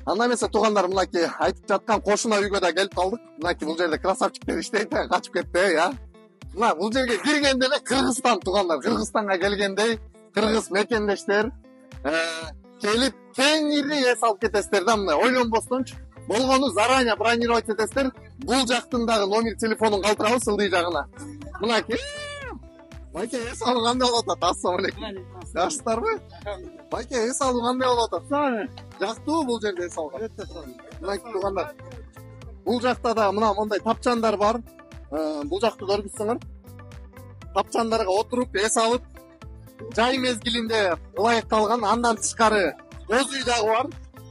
Анда эмесе туугандар, мынакей айтып жаткан кошуна үйгө да келип калдык. Мынакей бул жерде красавчиктер иштейт, качып кетти, Мына бул жерге киргенде эле Кыргызстан туугандар, Кыргызстанга келгендей кыргыз мекендештер келип кеңири эс алып кетесиздер да, мына ойлонбостончу. Болгону заранее бронировать этесиздер. Бул жактын дагы номер телефонун калтырабыз ылдый жагына. Мынакей байке эс алуу кандай болуп атат? Ассалам алейкум. Жакшысыздарбы? Байке эс алуу кандай болуп атат? Жактыбы бул жерде эс алган? Өтө сонун. Мынакей туугандар. Бул жакта да мына мондай тапчандар бар. Бул жакты көргүзсөңөр. Тапчандарга отуруп эс алып, жай мезгилинде ылайыкталган. Андан тышкары боз үй дагы бар.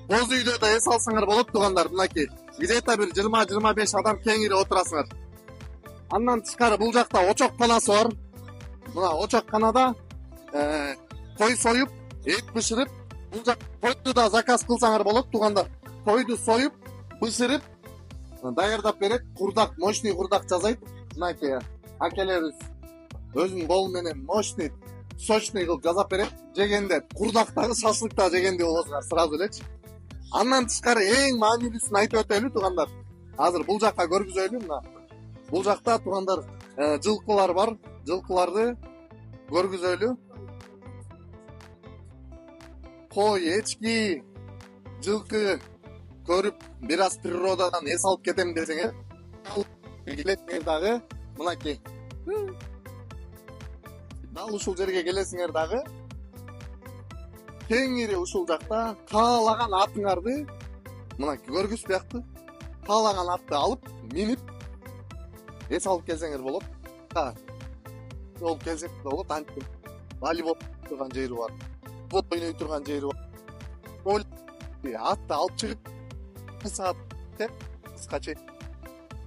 Боз үйдө да эс алсаңар болот туугандар, мынакей. Где-то бир 20-25 адам кеңири отурасыңар. Андан тышкары бул жакта очокканасы бар. Мына очокканада кой союп, эт бышырып, бул жак койду да заказ кылсаңар болот туугандар. Койду союп, бышырып, даярдап берет. Курдак, мощный курдак жасайт. Мынакей акелерибиз өзүнүн колу менен мощный, сочный кылып жасап берет. Жегенде курдактагы шашлыкта жегенде болосуңар сразу элечи. Андан тышкары эң маанилүүсүн айтып өтөлү туугандар. Азыр бул жакка көргүзөлү. Мына бул жакта туугандар жылкылар бар. Жылкыларды көргүзөлү. Кой, эчки, жылкы көрүп, бир аз природадан эс алып кетем десеңер, келесиңер дагы, мынакей. Дал ушул жерге келесиңер дагы. Кеңири ушул жакта каалаган атыңарды, мынакей көргүз буякты. Каалаган атты алып, минип эс алып келсеңер болот. Ол келсек болот, антип волейбол турган жери бар. Фут ойной турган жери бар. Атты алып чыгып, bir saat деп кыскача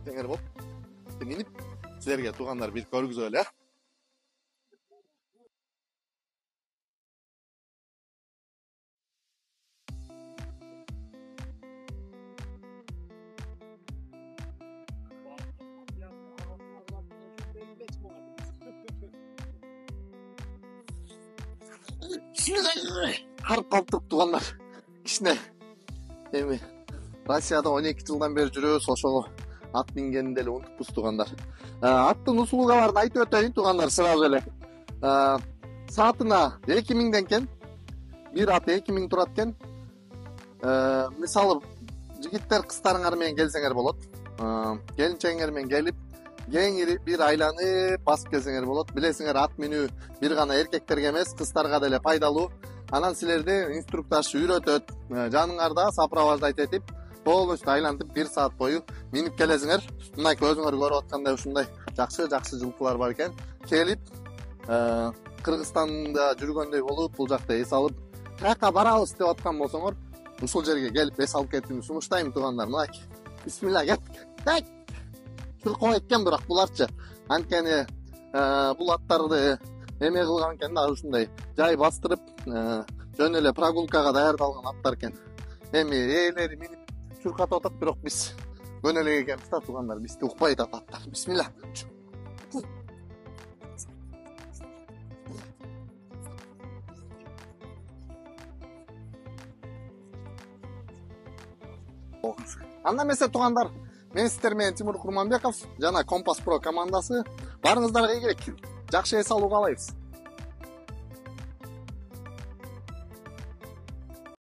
деңер болуп, минип силерге туугандар бир көргүзөлү, Карып калыптыр туугандар. Кичине эми Россияда 12 жылдан бери жүрөбүз, ошого ат мингенди эле унутуппуз туугандар. Аттын услугаларын айтып өтөйүн туугандар сразу эле. Саатына 2000ден экен. Бир ат 2000 турат экен. Мисалы жигиттер кыздарыңар менен келсеңер болот. Келинчегиңер менен келип, кеңири бир айланып басып келсеңер болот. Билесиңер, ат минүү бир гана эркектерге эмес, кыздарга деле пайдалуу. Анан силерди инструктаж үйрөтөт. Жаныңарда сопровождать этип, полностью айлантып 1 саат бою минип келесиңер. Мынакей өзүңөр көрүп аткандай ушундай жакшы жылкылар бар экен. Келип, Кыргызстанда жүргөндөй болуп, бул жакта эс алып, каяка барабыз деп аткан болсоңор, ушул жерге келип эс алып кетүүнү сунуштайм туугандар. Мынакей. Бисмилла, кеттик. Чуркоо экен, бирок буларчы. Анткени бул аттарды эме кылган экен да, ушундай жай бастырып, жөн эле прогулкага даярдалган аттар экен. Эми ээлери минип чуркатып атат, бирок биз көнөлөк экенбиз да туугандар, бизди укпайт аттар. Бисмилла. Анда эмесе туугандар, мен сиздер менен Тимур Курманбеков жана Компас Pro командасы. Барыңыздарга ийгилик. Жакшы эс алуу каалайбыз.